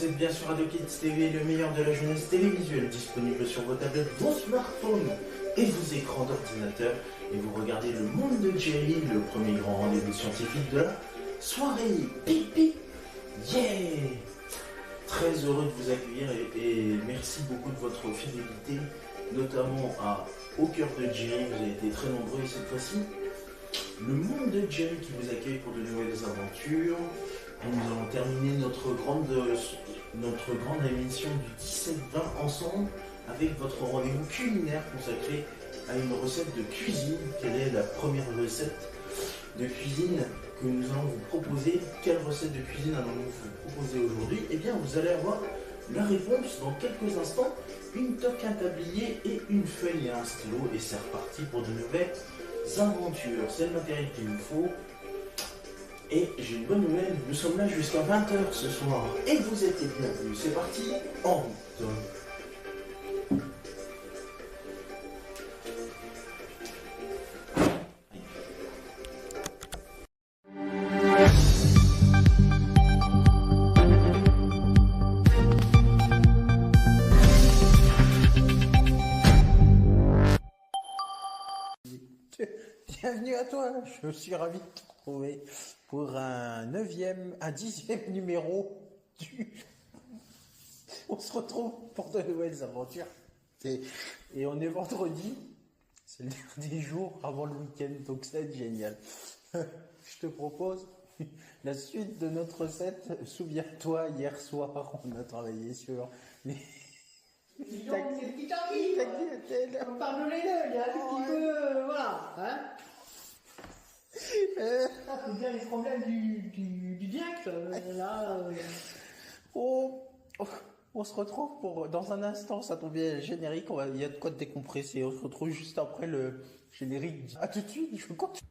Vous êtes bien sur Radio Kids TV, le meilleur de la jeunesse télévisuelle, disponible sur vos tablettes, vos smartphones et vos écrans d'ordinateur. Et vous regardez Le Monde de Jerry, le premier grand rendez-vous scientifique de la soirée. Pipi, yeah! Très heureux de vous accueillir et merci beaucoup de votre fidélité, notamment à Au cœur de Jerry. Vous avez été très nombreux et cette fois-ci, Le Monde de Jerry qui vous accueille pour de nouvelles aventures. Et nous allons terminer notre grande émission du 17-20 ensemble avec votre rendez-vous culinaire consacré à une recette de cuisine. Quelle est la première recette de cuisine que nous allons vous proposer? Quelle recette de cuisine allons-nous vous proposer aujourd'hui? Eh bien, vous allez avoir la réponse dans quelques instants. Une toque, un tablier et une feuille et un stylo. Et c'est reparti pour de nouvelles aventures. C'est le matériel qu'il nous faut. Et j'ai une bonne nouvelle, nous sommes là jusqu'à 20h ce soir. Et vous êtes les bienvenus. C'est parti, en route. Bienvenue à toi, je suis ravi de te retrouver pour un 10e numéro du... On se retrouve pour de nouvelles aventures. Et on est vendredi, c'est le dernier jour avant le week-end, donc c'est génial. Je te propose la suite de notre recette. Souviens-toi, hier soir, on a travaillé sur les... On parle les deux, il y a un petit peu, voilà, hein. Ça, c'est bien les problèmes du direct, là. On se retrouve pour, dans un instant, ça tombe bien, le générique, il y a de quoi te décompresser. On se retrouve juste après le générique. A tout de suite, je continue.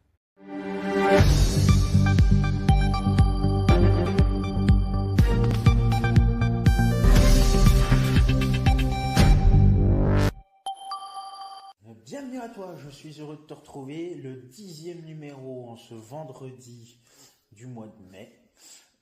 Bienvenue à toi, je suis heureux de te retrouver. Le 10e numéro en ce vendredi du mois de mai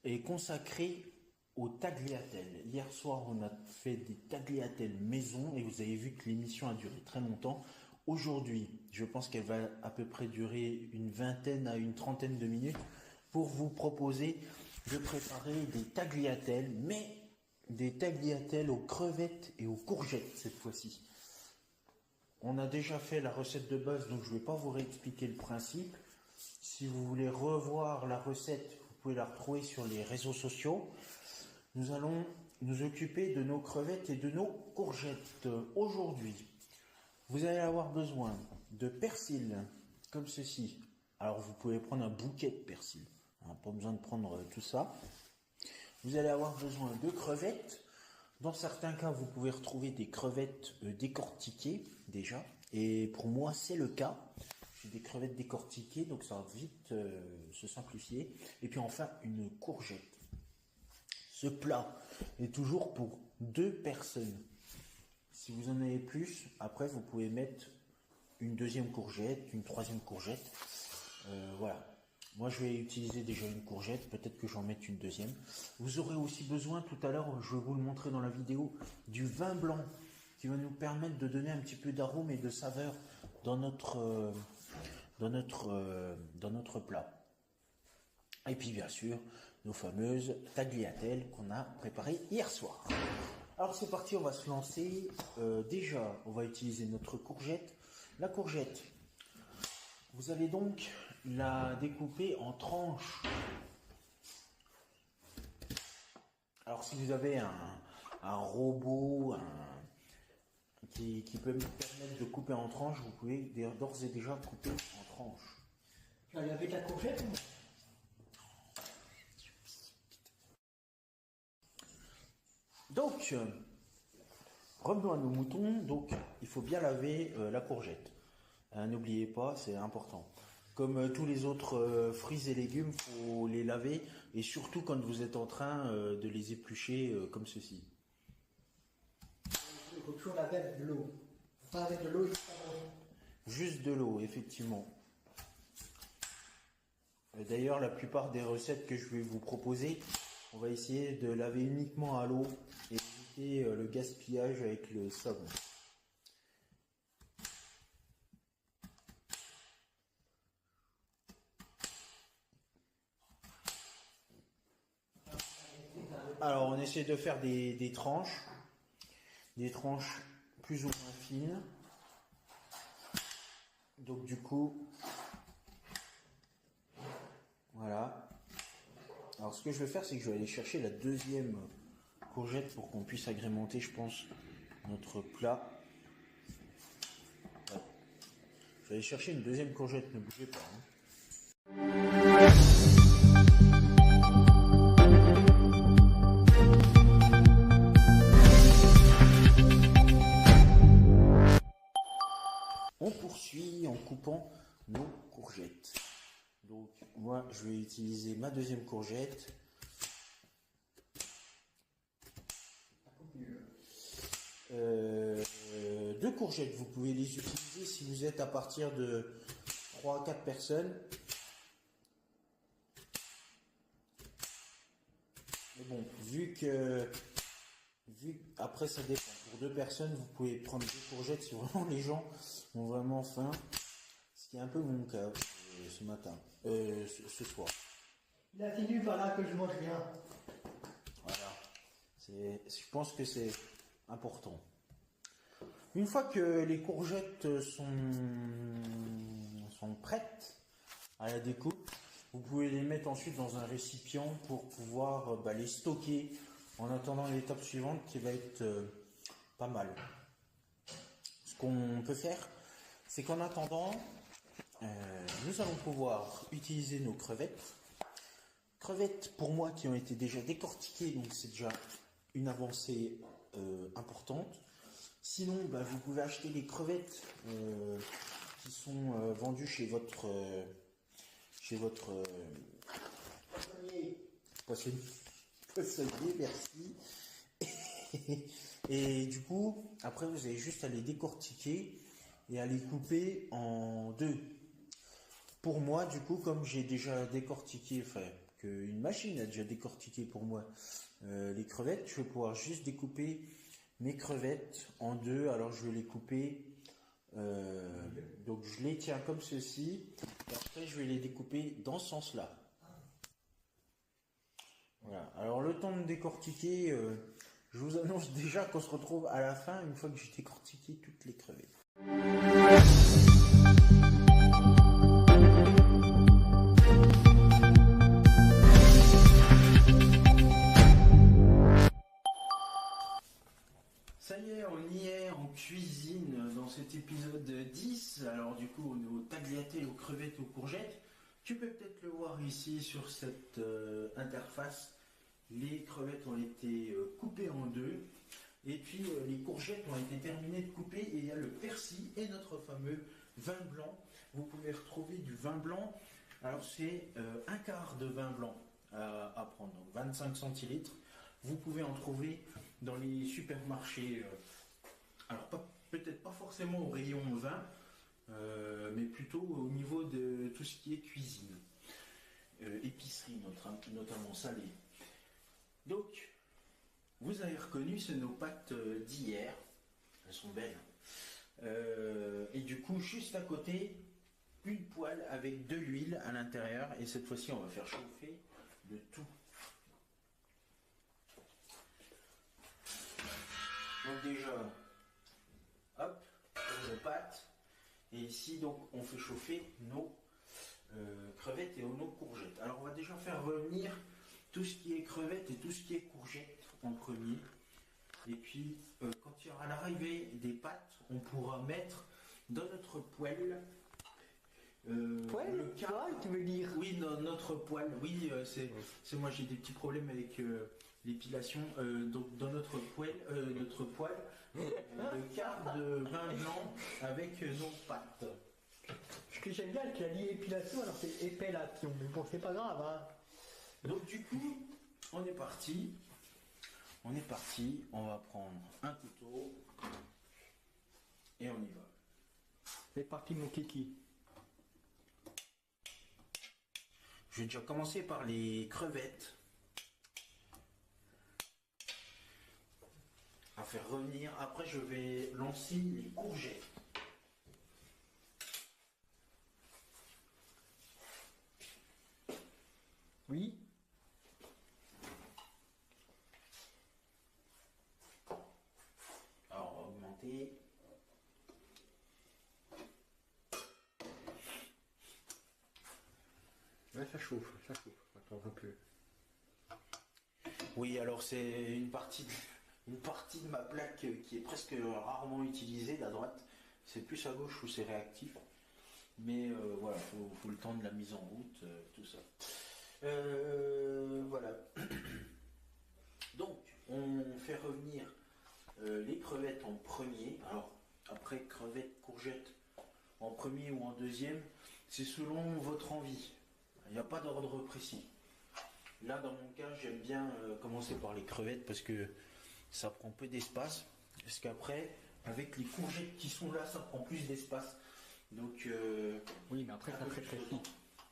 est consacré aux tagliatelles. Hier soir, on a fait des tagliatelles maison et vous avez vu que l'émission a duré très longtemps. Aujourd'hui, je pense qu'elle va à peu près durer une vingtaine à une trentaine de minutes pour vous proposer de préparer des tagliatelles, mais des tagliatelles aux crevettes et aux courgettes cette fois-ci. On a déjà fait la recette de base, donc je ne vais pas vous réexpliquer le principe. Si vous voulez revoir la recette, vous pouvez la retrouver sur les réseaux sociaux. Nous allons nous occuper de nos crevettes et de nos courgettes. Aujourd'hui, vous allez avoir besoin de persil, comme ceci. Alors vous pouvez prendre un bouquet de persil, pas besoin de prendre tout ça. Vous allez avoir besoin de crevettes. Dans certains cas, vous pouvez retrouver des crevettes décortiquées déjà. Et pour moi, c'est le cas. J'ai des crevettes décortiquées, donc ça va vite se simplifier. Et puis enfin, une courgette. Ce plat est toujours pour 2 personnes. Si vous en avez plus, après, vous pouvez mettre une deuxième courgette, une troisième courgette. Voilà. Moi, je vais utiliser déjà une courgette, peut-être que j'en mette une deuxième. Vous aurez aussi besoin, tout à l'heure, je vais vous le montrer dans la vidéo, du vin blanc qui va nous permettre de donner un petit peu d'arôme et de saveur dans notre plat. Et puis, bien sûr, nos fameuses tagliatelles qu'on a préparées hier soir. Alors, c'est parti, on va se lancer. Déjà, on va utiliser notre courgette. La courgette, vous allez donc la découper en tranches. Alors si vous avez un robot qui peut me permettre de couper en tranches, vous pouvez d'ores et déjà couper en tranches. Tu vas aller avec la courgette. Donc, revenons à nos moutons. Donc, il faut bien laver la courgette. N'oubliez pas, c'est important. Comme tous les autres fruits et légumes, il faut les laver, et surtout quand vous êtes en train de les éplucher comme ceci. Il faut toujours laver avec de l'eau. Pas avec de l'eau et du savon. Juste de l'eau, effectivement. D'ailleurs, la plupart des recettes que je vais vous proposer On va essayer de laver uniquement à l'eau et éviter le gaspillage avec le savon. Alors on essaie de faire des tranches plus ou moins fines. Donc du coup, voilà. Alors ce que je vais faire, c'est que je vais aller chercher la deuxième courgette pour qu'on puisse agrémenter, je pense, notre plat. Ouais. Je vais aller chercher une deuxième courgette, ne bougez pas. On poursuit en coupant nos courgettes. Donc moi je vais utiliser ma deuxième courgette. Deux courgettes, vous pouvez les utiliser si vous êtes à partir de 3 à 4 personnes. Mais bon, après ça dépend. Pour 2 personnes, vous pouvez prendre 2 courgettes si vraiment les gens ont vraiment faim. Ce qui est un peu mon cas ce matin, ce soir. Il a fini par là que je mange rien. Voilà. Je pense que c'est important. Une fois que les courgettes sont prêtes à la découpe, vous pouvez les mettre ensuite dans un récipient pour pouvoir les stocker en attendant l'étape suivante qui va être pas mal. Ce qu'on peut faire, c'est qu'en attendant, nous allons pouvoir utiliser nos crevettes. Crevettes pour moi qui ont été déjà décortiquées, donc c'est déjà une avancée importante. Sinon, vous pouvez acheter les crevettes qui sont vendues chez votre poissonnier, merci. Et du coup, après vous avez juste à les décortiquer et à les couper en 2. Pour moi, du coup, comme j'ai déjà décortiqué, qu'une machine a déjà décortiqué pour moi les crevettes, je vais pouvoir juste découper mes crevettes en 2. Alors je vais les couper, donc je les tiens comme ceci, et après je vais les découper dans ce sens-là. Voilà. Alors le temps de décortiquer, je vous annonce déjà qu'on se retrouve à la fin une fois que j'ai décortiqué toutes les crevettes. Ça y est, on y est en cuisine dans cet épisode 10. Alors du coup, on est au tagliatelle, aux crevettes, aux courgettes. Tu peux peut-être le voir ici sur cette interface. Les crevettes ont été coupées en 2. Et puis les courgettes ont été terminées de couper. Et il y a le persil et notre fameux vin blanc. Vous pouvez retrouver du vin blanc. Alors c'est un quart de vin blanc à prendre. Donc 25 centilitres. Vous pouvez en trouver dans les supermarchés. Alors peut-être pas forcément au rayon vin. Mais plutôt au niveau de tout ce qui est cuisine. Épicerie notamment salée. Donc, vous avez reconnu, c'est nos pâtes d'hier. Elles sont belles. Et du coup, juste à côté, une poêle avec de l'huile à l'intérieur. Et cette fois-ci, on va faire chauffer le tout. Donc déjà, hop, nos pâtes. Et ici, donc, on fait chauffer nos crevettes et nos courgettes. Alors, on va déjà faire revenir tout ce qui est crevettes et tout ce qui est courgettes en premier. Et puis, quand il y aura l'arrivée des pâtes, on pourra mettre dans notre poêle. Poêle, tu veux dire? Oui, dans notre poêle. Oui, c'est moi, j'ai des petits problèmes avec l'épilation. Donc, dans notre poêle, le quart de vin blanc avec nos pâtes. Ce que j'aime bien, tu as lié épilation, alors c'est épellation. Mais bon, c'est pas grave, hein. Donc du coup, on est parti, on va prendre un couteau et on y va. C'est parti mon kiki. Je vais déjà commencer par les crevettes. à faire revenir. Après, je vais lancer les courgettes. Oui. Alors, on va augmenter. Ouais, ça chauffe. Attends un peu. Oui, alors c'est une partie de ma plaque qui est presque rarement utilisée, la droite. C'est plus à gauche où c'est réactif. Mais voilà, faut le temps de la mise en route, tout ça. Voilà. Donc, on fait revenir les crevettes en premier. Alors, après, crevettes, courgettes en premier ou en deuxième, c'est selon votre envie. Il n'y a pas d'ordre précis. Là, dans mon cas, j'aime bien commencer par les crevettes parce que ça prend peu d'espace. Parce qu'après, avec les courgettes qui sont là, ça prend plus d'espace. Donc, Oui, mais après, ça rétrécit.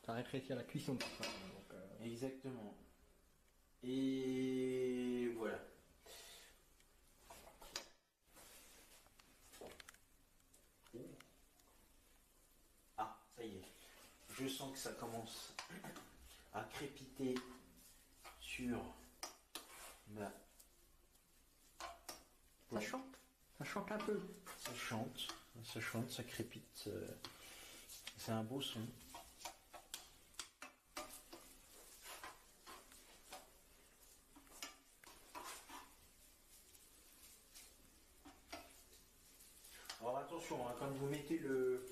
Ça rétrécit à la cuisson. Tout ça, donc, exactement. Et voilà. Ah, ça y est. Je sens que ça commence à crépiter sur ma... Ça chante. Ça chante un peu. Ça chante, ça crépite. C'est un beau son. Alors attention, hein, quand vous mettez le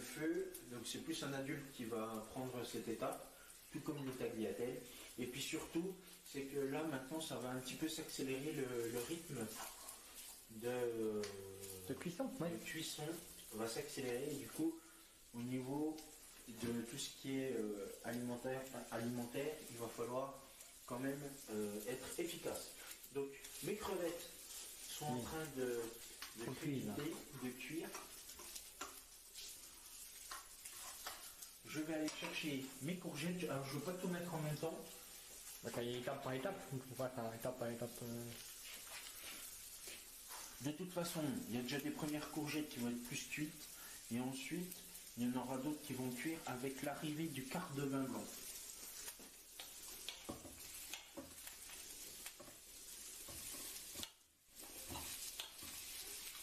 feu, donc c'est plus un adulte qui va prendre cette étape, tout comme le tagliatelle. Et puis surtout, c'est que là maintenant ça va un petit peu s'accélérer le rythme De cuisson, ouais. de cuisson va s'accélérer. Et du coup, au niveau de tout ce qui est alimentaire, il va falloir quand même être efficace. Donc mes crevettes sont en train de crépiter, de cuire. Je vais aller chercher mes courgettes. Alors je ne veux pas tout mettre en même temps. D'accord, il y a étape par étape. Il faut pas faire étape par étape. De toute façon, il y a déjà des premières courgettes qui vont être plus cuites. Et ensuite, il y en aura d'autres qui vont cuire avec l'arrivée du quart de vin blanc.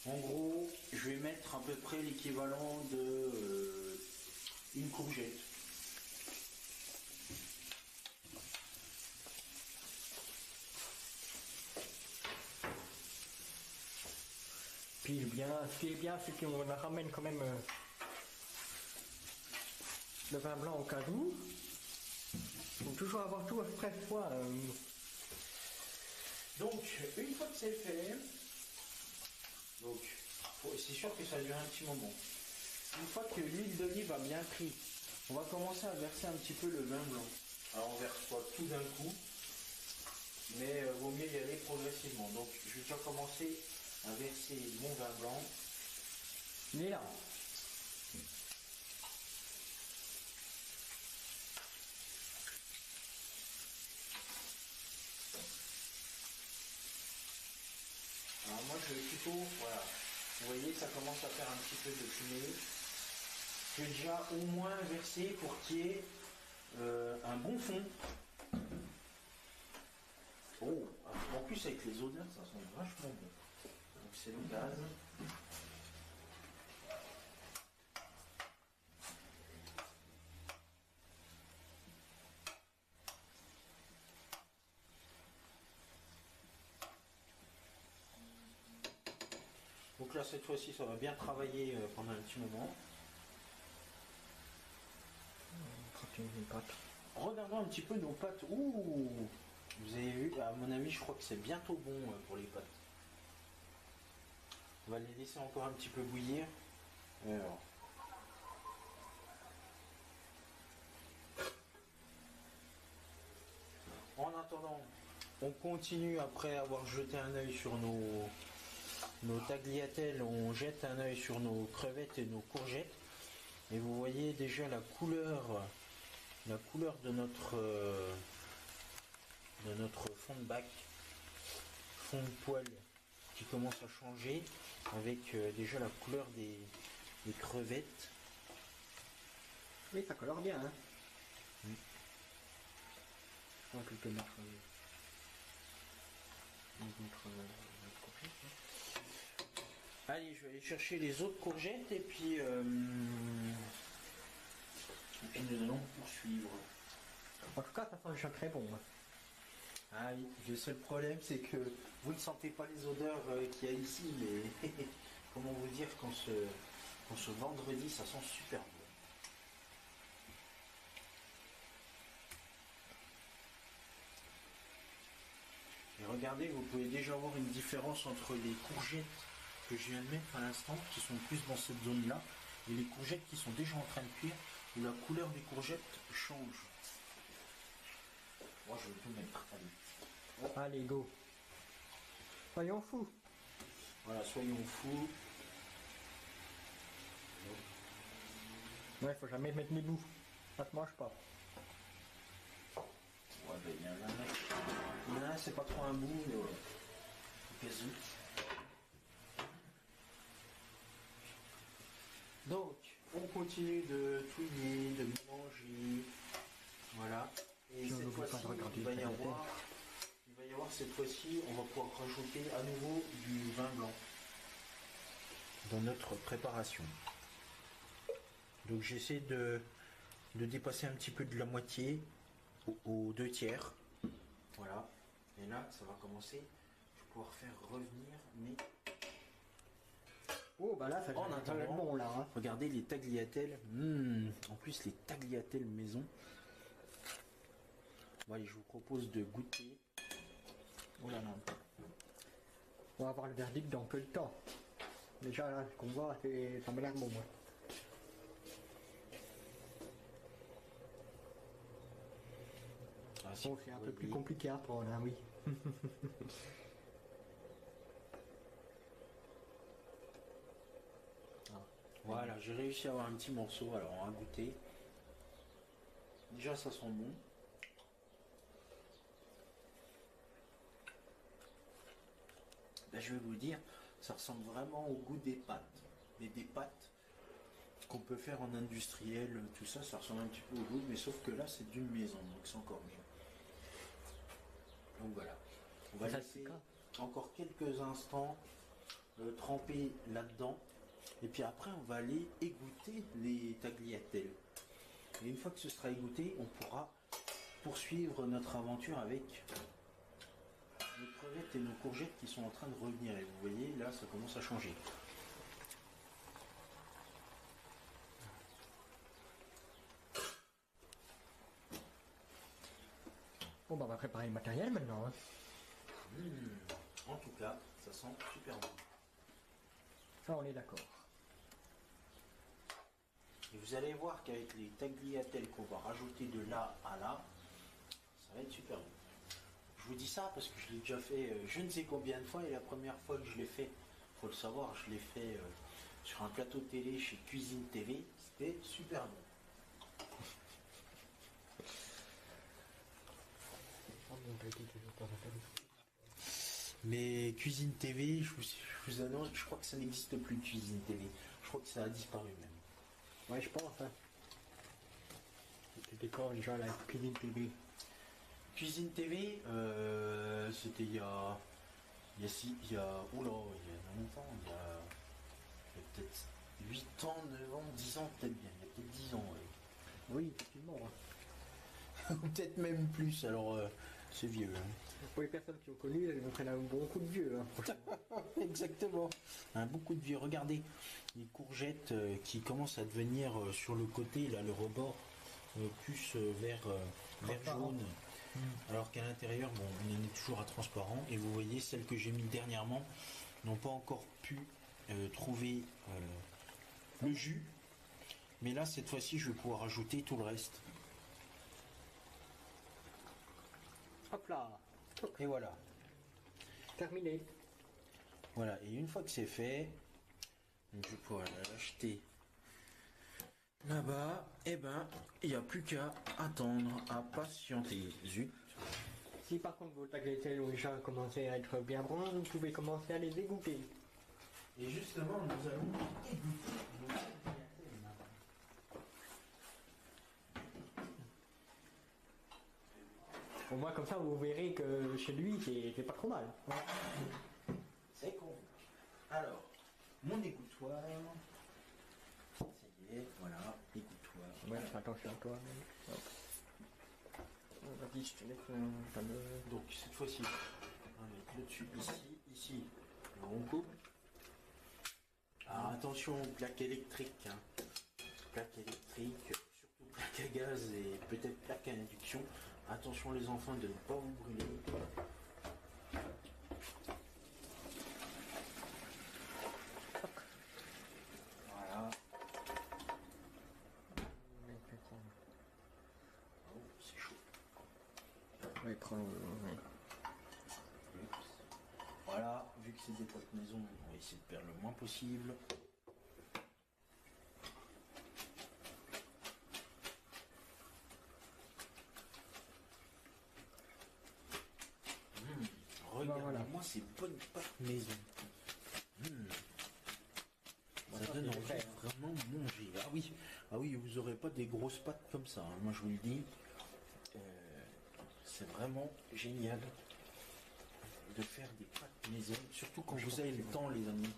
En gros, je vais mettre à peu près l'équivalent de une courgette. Puis ce qui est bien, c'est qu'on ramène quand même le vin blanc au cas où. Il faut toujours avoir tout frais froid. Donc, une fois que c'est fait, donc c'est sûr que ça dure un petit moment. Une fois que l'huile d'olive a bien pris, on va commencer à verser un petit peu le vin blanc. Alors on verse pas tout d'un coup, mais vaut mieux y aller progressivement. Donc je vais déjà commencer à verser mon vin blanc. Il est là. Alors moi je vais plutôt, voilà, vous voyez ça commence à faire un petit peu de fumée. Je vais déjà au moins verser pour qu'il y ait un bon fond. Oh, en plus avec les odeurs ça sent vachement bon. Donc c'est le gaz. Donc là cette fois-ci ça va bien travailler pendant un petit moment. Regardons un petit peu nos pâtes. Ouh, vous avez vu, à mon avis je crois que c'est bientôt bon pour les pâtes. On va les laisser encore un petit peu bouillir. Alors. En attendant, on continue après avoir jeté un œil sur nos tagliatelles, on jette un œil sur nos crevettes et nos courgettes. Et vous voyez déjà la couleur de notre fond de bac, fond de poêle qui commence à changer avec déjà la couleur des crevettes. Oui, ça colore bien. Hein. Mm. Je crois que je peux mettre courgettes. Allez, je vais aller chercher les autres courgettes et puis nous allons poursuivre. En tout cas, ça sent déjà très bon. Hein. Ah oui, le seul problème c'est que vous ne sentez pas les odeurs qu'il y a ici, mais comment vous dire quand ce vendredi ça sent super bon. Et regardez, vous pouvez déjà voir une différence entre les courgettes que je viens de mettre à l'instant, qui sont plus dans cette zone-là, et les courgettes qui sont déjà en train de cuire, où la couleur des courgettes change. Moi je vais tout mettre. Allez. Allez, go. Soyons fous. Voilà, soyons fous. Ouais, faut jamais mettre mes bouts. Ça te mange pas. Ouais, ben il y en a un, c'est pas trop un bout, mais ouais. Au cas où. Donc, on continue de touiller, de mélanger. Voilà. Et cette fois-ci, il va y avoir cette fois-ci, on va pouvoir rajouter à nouveau du vin blanc dans notre préparation. Donc j'essaie de dépasser un petit peu de la moitié aux 2/3. Voilà. Et là, ça va commencer. Je vais pouvoir faire revenir mes... Oh, bah là, ça En devient attendant, bon, là. Hein. regardez les tagliatelles. En plus, les tagliatelles maison. Bon, allez, je vous propose de goûter. Oh là là. On va avoir le verdict dans peu de temps. Déjà, là, ce qu'on voit, ça m'a l'air bon, moi. Ah, si Bon, c'est un peu plus compliqué à prendre, hein, oui. Voilà, j'ai réussi à avoir un petit morceau, alors on va goûter. Déjà, ça sent bon. Ben, je vais vous dire, ça ressemble vraiment au goût des pâtes. Mais des pâtes qu'on peut faire en industriel, tout ça, ça ressemble un petit peu au goût, mais sauf que là, c'est d'une maison, donc c'est encore mieux. Donc voilà, on va laisser encore quelques instants tremper là-dedans. Et puis après, on va aller égoutter les tagliatelles. Et une fois que ce sera égoutté, on pourra poursuivre notre aventure avec nos crevettes et nos courgettes qui sont en train de revenir. Et vous voyez, là, ça commence à changer. Bon, bah, on va préparer le matériel maintenant. Hein. En tout cas, ça sent super bon. Ça, on est d'accord. Et vous allez voir qu'avec les tagliatelles qu'on va rajouter de là à là, ça va être super bon. Je vous dis ça parce que je l'ai déjà fait je ne sais combien de fois, et la première fois que je l'ai fait, faut le savoir, je l'ai fait sur un plateau de télé chez Cuisine TV, c'était super bon. Mais Cuisine TV, je vous annonce, je crois que ça n'existe plus, Cuisine TV. Je crois que ça a disparu même. Ouais, je pense. Hein. C'était quand déjà la Cuisine TV? Cuisine TV, c'était il y a longtemps, il y a peut-être 8 ans, 9 ans, 10 ans peut-être bien, il y a peut-être 10 ans, ouais. Oui, effectivement. Hein. Peut-être même plus, alors c'est vieux. Hein. Pour les personnes qui ont connu, elles prennent un bon coup de vieux. Hein, franchement. Exactement. Un beaucoup de vieux. Regardez, les courgettes qui commencent à devenir sur le côté, là, le rebord, plus vert jaune. Alors qu'à l'intérieur, bon, on en est toujours à transparent. Et vous voyez, celles que j'ai mis dernièrement n'ont pas encore pu trouver le jus. Mais là, cette fois-ci, je vais pouvoir ajouter tout le reste. Hop là. Et voilà. Terminé. Voilà. Et une fois que c'est fait, donc je vais pouvoir l'acheter là-bas. Et ben, il n'y a plus qu'à attendre, à patienter. Zut. Si par contre vos tagliatelles ont déjà commencé à être bien bruns, vous pouvez commencer à les égoutter. Et justement, nous allons égoutter nos tagliatelles maintenant. Au moins comme ça vous verrez que chez lui c'est pas trop mal. C'est con. Alors, mon égouttoir. Ça y est, voilà, égouttoir. Ouais, fais attention à toi. Hop. Vas-y, je te laisse un fameux... Donc cette fois-ci, on va mettre le dessus ici, on coupe. Alors attention aux plaques électriques, hein. Plaques électriques, surtout plaques à gaz et peut-être plaques à induction. Attention les enfants de ne pas vous brûler. Voilà. Oh, c'est chaud. Ouais, prends... Ouais. Voilà, vu que c'est des potes maison, on va essayer de perdre le moins possible. Regardez-moi ces bonnes pâtes maison. Ça donne envie de vraiment manger. Ah oui, vous aurez pas des grosses pâtes comme ça, hein. Moi je vous le dis. C'est vraiment génial de faire des pâtes maison, surtout quand vous avez le temps, les amis.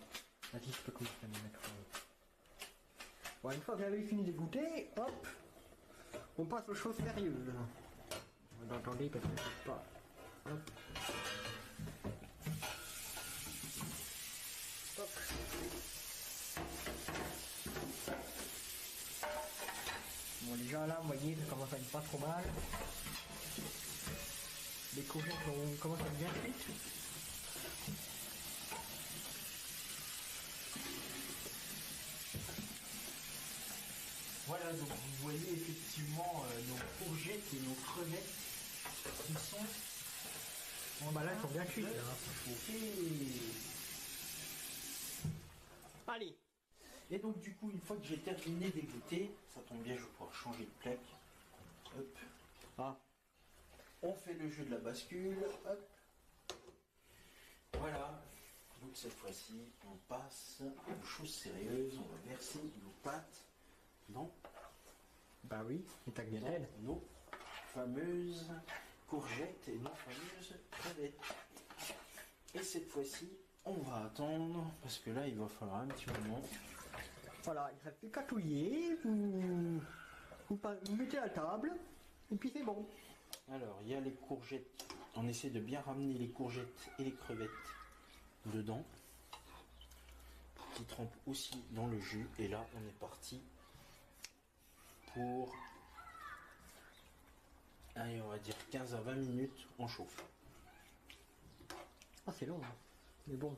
Vas-y, je peux commencer à me mettre. Bon, une fois que vous avez fini de goûter, hop, on passe aux choses sérieuses. Vous entendez parce que je sais pas. Hop. Hop. Bon, déjà là, vous voyez, ça commence à être pas trop mal. Les courgettes commencent à être bien cuites. Voilà, donc vous voyez effectivement nos courgettes et nos crevettes qui sont... Bon bah là, ils sont bien cuites. Allez. Et donc du coup, une fois que j'ai terminé d'égoutter, ça tombe bien, je vais pouvoir changer de plaque. Hop. Ah. On fait le jeu de la bascule. Hop. Voilà. Donc cette fois-ci, on passe aux choses sérieuses. On va verser nos pâtes dans Bah oui, les tagliatelles. nos fameuses courgettes et nos fameuses crevettes. Et cette fois-ci, on va attendre parce que là, il va falloir un petit moment. Voilà, il ne reste plus qu'à touiller, vous mettez à table, et puis c'est bon. Alors, il y a les courgettes. On essaie de bien ramener les courgettes et les crevettes dedans, qui trempent aussi dans le jus. Et là, on est parti pour, allez, on va dire 15 à 20 minutes, on chauffe. Ah, c'est long, hein. Mais bon.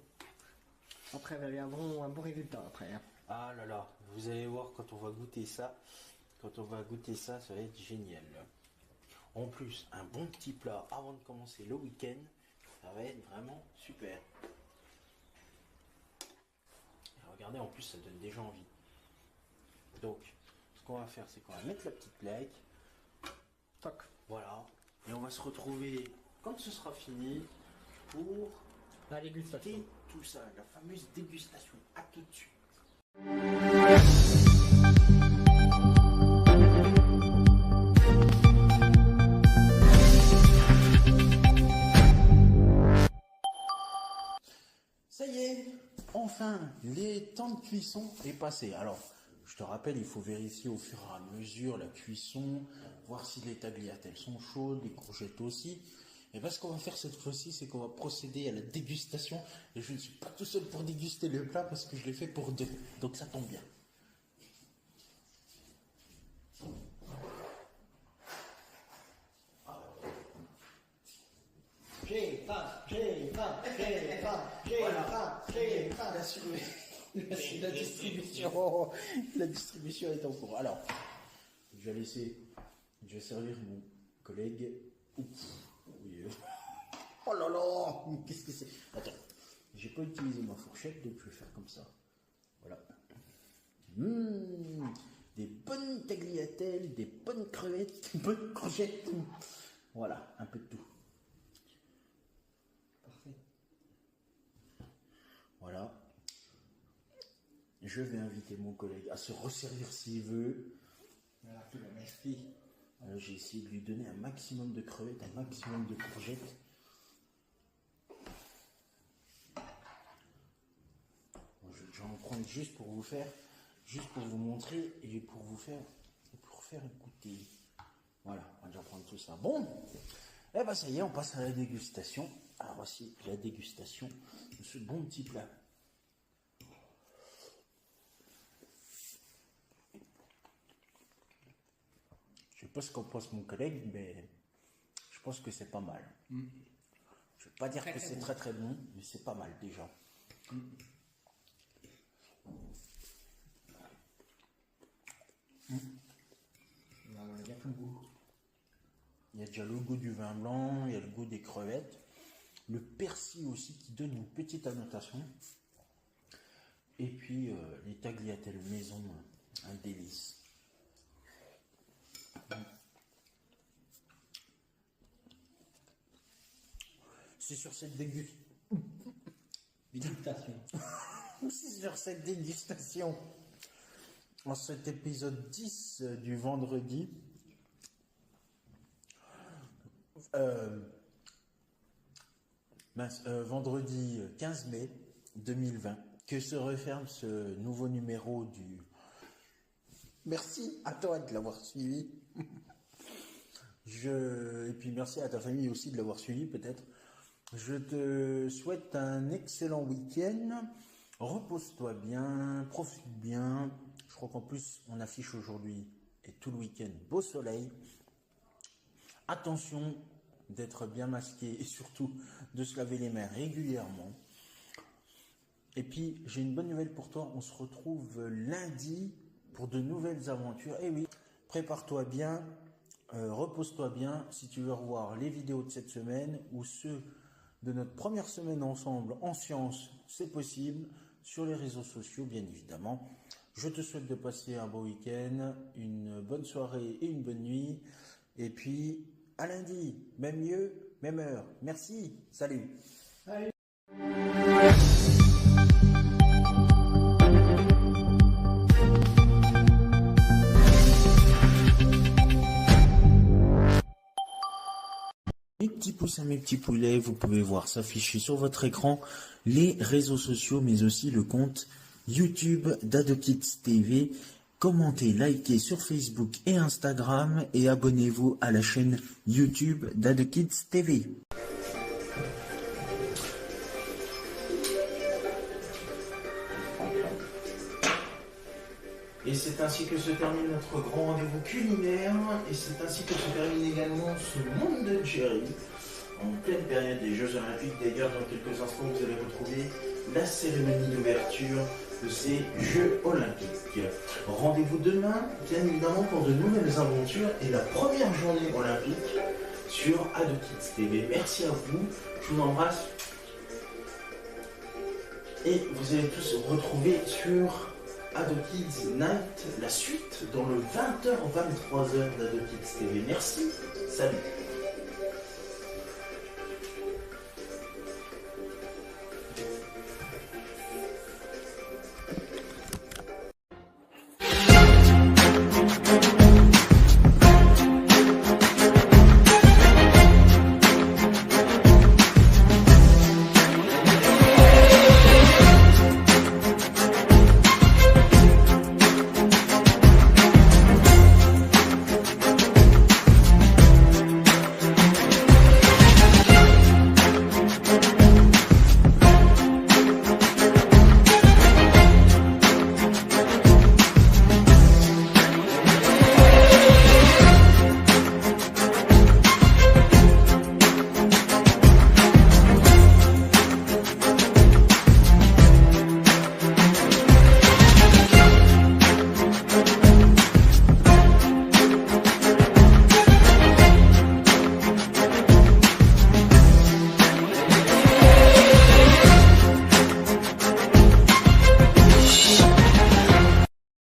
Après, vous avez un bon résultat après. Hein. Ah là là, vous allez voir quand on va goûter ça. Quand on va goûter ça, ça va être génial. En plus, un bon petit plat avant de commencer le week-end, ça va être vraiment super. Et regardez, en plus, ça donne déjà envie. Donc, ce qu'on va faire, c'est qu'on va mettre la petite plaque. Toc. Voilà. Et on va se retrouver quand ce sera fini pour La dégustation. et tout ça, la fameuse dégustation. À tout de suite. Ça y est, enfin, les temps de cuisson est passé. Alors, je te rappelle, il faut vérifier au fur et à mesure la cuisson, voir si les tagliatelles sont chaudes, les courgettes aussi. Et bien, ce qu'on va faire cette fois-ci, c'est qu'on va procéder à la dégustation. Et je ne suis pas tout seul pour déguster le plat parce que je l'ai fait pour deux. Donc ça tombe bien. J'ai faim. La distribution est en cours. Alors, je vais servir mon collègue. Oups. Oui. Oh là là, qu'est-ce que c'est? Attends, j'ai pas utilisé ma fourchette, donc je vais faire comme ça. Voilà. Des bonnes tagliatelles, des bonnes crevettes, des bonnes courgettes. Voilà, un peu de tout. je vais inviter mon collègue à se resservir s'il veut. Merci. J'ai essayé de lui donner un maximum de crevettes, un maximum de courgettes. Je vais en prendre juste pour vous faire, juste pour vous montrer et pour vous faire, goûter. Voilà, on va déjà prendre tout ça. Bon, et ben ça y est, on passe à la dégustation. Alors voici la dégustation de ce bon petit plat. Je sais pas ce qu'en pense mon collègue, mais je pense que c'est pas mal. Je ne vais pas dire que c'est très très bon, mais c'est pas mal déjà. On a bien tout le goût. Il y a déjà le goût du vin blanc, il y a le goût des crevettes, le persil aussi qui donne une petite annotation. Et puis les tagliatelles maison, un délice. C'est sur cette dégustation, en cet épisode 10 du vendredi, vendredi 15 mai 2020, que se referme ce nouveau numéro du... Merci à toi de l'avoir suivi. Et puis merci à ta famille aussi de l'avoir suivi peut-être. Je te souhaite un excellent week-end. Repose-toi bien, profite bien. Je crois qu'en plus on affiche aujourd'hui et tout le week-end beau soleil. Attention d'être bien masqué et surtout de se laver les mains régulièrement. Et puis j'ai une bonne nouvelle pour toi. On se retrouve lundi pour de nouvelles aventures. Et oui, prépare-toi bien, repose-toi bien. Si tu veux revoir les vidéos de cette semaine ou ceux de notre première semaine ensemble en sciences, c'est possible, sur les réseaux sociaux bien évidemment. Je te souhaite de passer un beau week-end, une bonne soirée et une bonne nuit. Et puis à lundi, même lieu, même heure. Merci, salut. Allez. Mes petits poussins, mes petits poulets, vous pouvez voir s'afficher sur votre écran les réseaux sociaux, mais aussi le compte YouTube d'AdoKids TV. Commentez, likez sur Facebook et Instagram et abonnez-vous à la chaîne YouTube d'AdoKids TV. Et c'est ainsi que se termine notre grand rendez-vous culinaire, et c'est ainsi que se termine également ce monde de Jerry, en pleine période des Jeux Olympiques. D'ailleurs, dans quelques instants, vous allez retrouver la cérémonie d'ouverture de ces Jeux Olympiques. Rendez-vous demain, bien évidemment, pour de nouvelles aventures et la première journée olympique sur AdoKids TV. Merci à vous, je vous embrasse, et vous allez tous retrouver sur AdoKids Night, la suite dans le 20h-23h d'AdoKids TV. Merci, salut.